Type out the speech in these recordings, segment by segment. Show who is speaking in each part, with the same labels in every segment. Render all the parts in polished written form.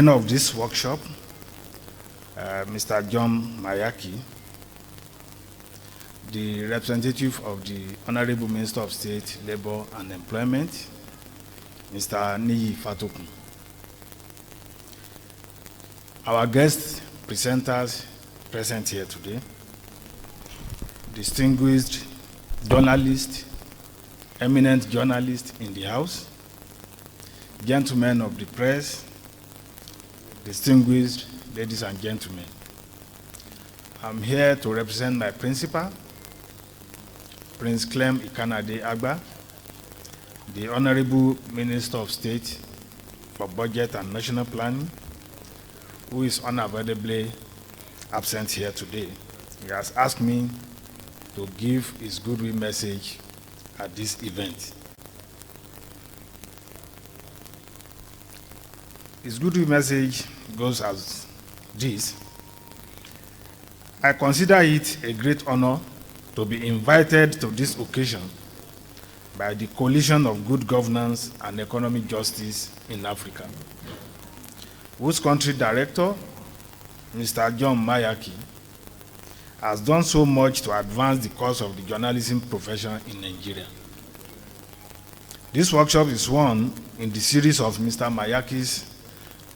Speaker 1: Of this workshop, Mr. John Mayaki, the representative of the Honorable Minister of State, Labor and Employment, Mr. Niyi Fatokun. Our guest presenters present here today, distinguished journalists, eminent journalists in the House, gentlemen of the press, distinguished ladies and gentlemen. I'm here to represent my principal, Prince Clem Agba, the Honorable Minister of State for Budget and National Planning, who is unavoidably absent here today. He has asked me to give his goodwill message at this event. His goodwill message goes as this: I consider it a great honor to be invited to this occasion by the Coalition of Good Governance and Economic Justice in Africa, whose country director, Mr. John Mayaki, has done so much to advance the cause of the journalism profession in Nigeria. This workshop is one in the series of Mr. Mayaki's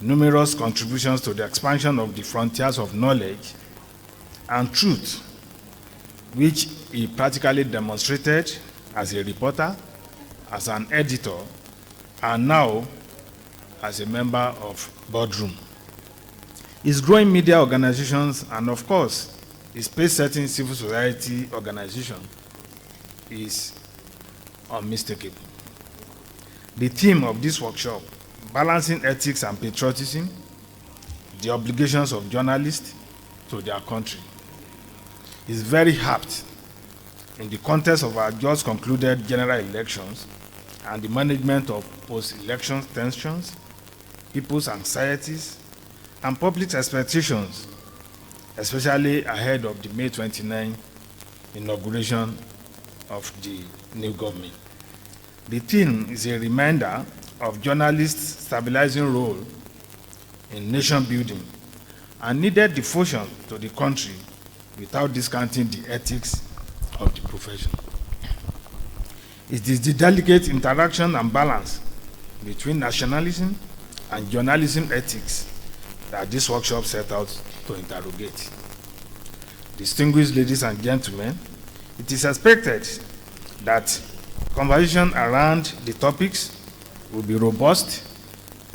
Speaker 1: numerous contributions to the expansion of the frontiers of knowledge and truth, which he practically demonstrated as a reporter, as an editor, and now as a member of boardroom. His growing media organizations and, of course, his pace-setting civil society organization is unmistakable. The theme of this workshop, Balancing Ethics and Patriotism, the Obligations of Journalists to Their Country, is very apt in the context of our just concluded general elections and the management of post-election tensions, people's anxieties, and public expectations, especially ahead of the May 29 inauguration of the new government. The theme is a reminder of journalists' stabilizing role in nation building and needed devotion to the country without discounting the ethics of the profession. It is the delicate interaction and balance between nationalism and journalism ethics that this workshop set out to interrogate. Distinguished ladies and gentlemen, it is expected that conversation around the topics will be robust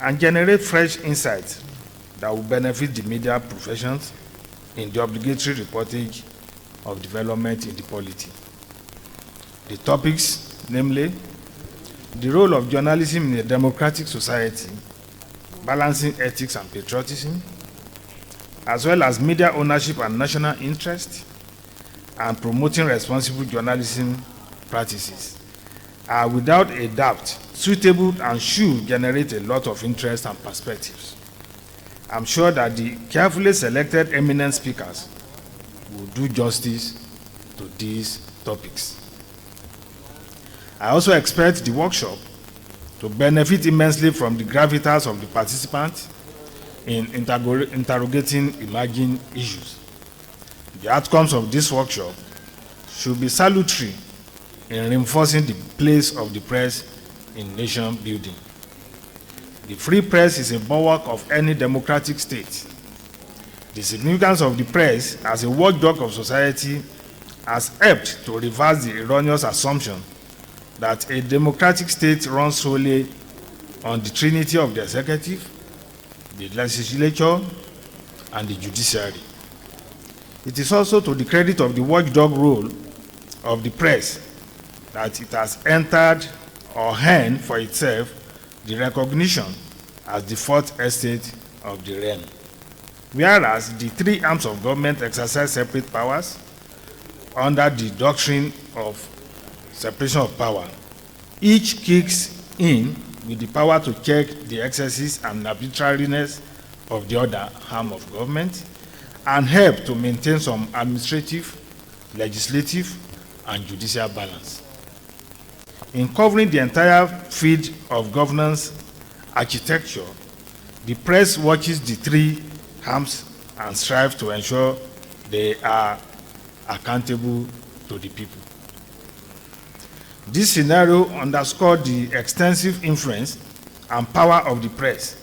Speaker 1: and generate fresh insights that will benefit the media professions in the obligatory reportage of development in the polity. The topics, namely, the role of journalism in a democratic society, balancing ethics and patriotism, as well as media ownership and national interest, and promoting responsible journalism practices, are without a doubt suitable and should generate a lot of interest and perspectives. I'm sure that the carefully selected eminent speakers will do justice to these topics. I also expect the workshop to benefit immensely from the gravitas of the participants in interrogating emerging issues. The outcomes of this workshop should be salutary in reinforcing the place of the press in nation building. The free press is a bulwark of any democratic state. The significance of the press as a watchdog of society has helped to reverse the erroneous assumption that a democratic state runs solely on the trinity of the executive, the legislature, and the judiciary. It is also to the credit of the watchdog role of the press that it has entered or earned for itself the recognition as the fourth estate of the realm. Whereas the three arms of government exercise separate powers under the doctrine of separation of power, each kicks in with the power to check the excesses and arbitrariness of the other arm of government and help to maintain some administrative, legislative, and judicial balance. In covering the entire field of governance architecture, The press watches the three arms and strives to ensure they are accountable to the people. This scenario underscored the extensive influence and power of the press,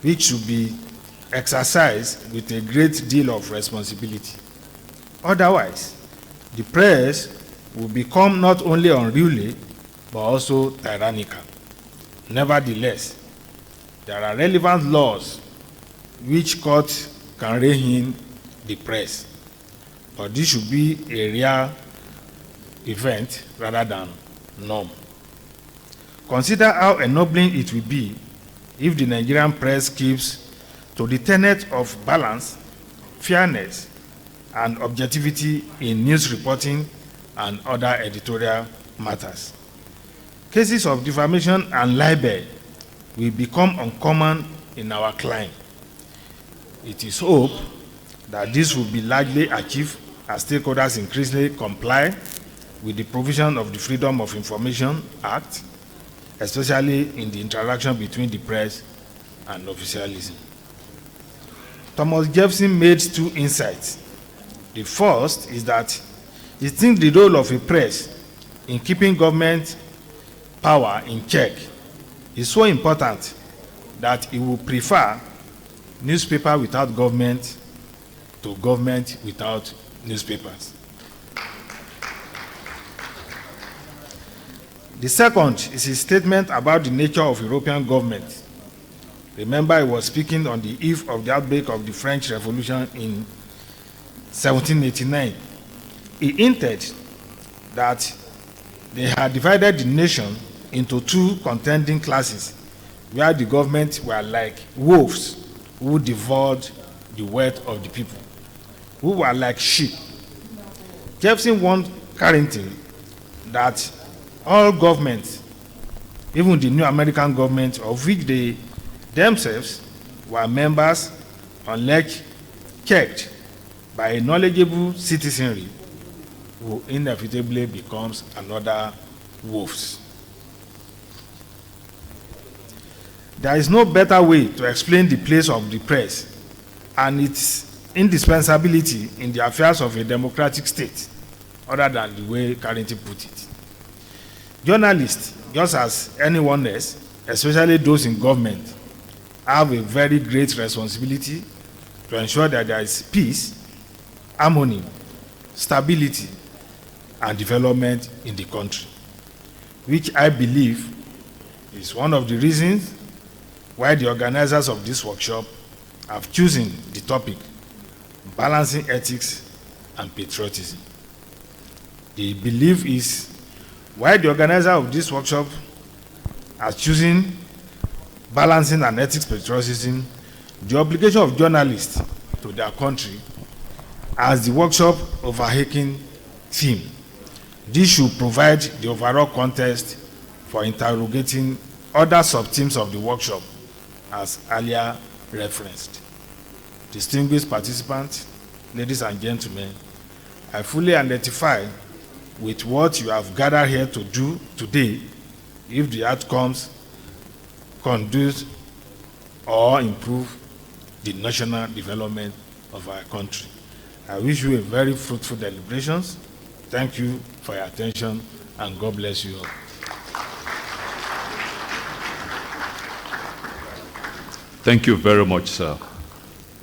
Speaker 1: which should be exercised with a great deal of responsibility. Otherwise, the press will become not only unruly, but also tyrannical. Nevertheless, there are relevant laws which courts can rein in the press, but this should be a rare event rather than norm. Consider how ennobling it will be if the Nigerian press keeps to the tenet of balance, fairness, and objectivity in news reporting and other editorial matters. Cases of defamation and libel will become uncommon in our clime. It is hoped that this will be largely achieved as stakeholders increasingly comply with the provision of the Freedom of Information Act, especially in the interaction between the press and officialism. Thomas Jefferson made two insights. The first is that he thinks the role of a press in keeping government power in check is so important that he would prefer newspaper without government to government without newspapers. The second is his statement about the nature of European government. Remember, he was speaking on the eve of the outbreak of the French Revolution in 1789. He hinted that they had divided the nation into two contending classes, where the government were like wolves who devoured the wealth of the people, who were like sheep. Jefferson warned Carrington that all governments, even the new American government, of which they themselves were members, unless checked by a knowledgeable citizenry, who inevitably becomes another wolves. There is no better way to explain the place of the press and its indispensability in the affairs of a democratic state, other than the way Carrington put it. Journalists, just as anyone else, especially those in government, have a very great responsibility to ensure that there is peace, harmony, stability, and development in the country, which I believe is one of the reasons why the organizers of this workshop have chosen the topic, balancing ethics and patriotism. The belief is why the organizer of this workshop has chosen balancing and ethics patriotism, the obligation of journalists to their country as the workshop overarching theme. This should provide the overall context for interrogating other sub-themes of the workshop, as earlier referenced. Distinguished participants, ladies and gentlemen, I fully identify with what you have gathered here to do today if the outcomes conduce or improve the national development of our country. I wish you a very fruitful deliberations. Thank you for your attention, and God bless you all.
Speaker 2: Thank you very much, sir.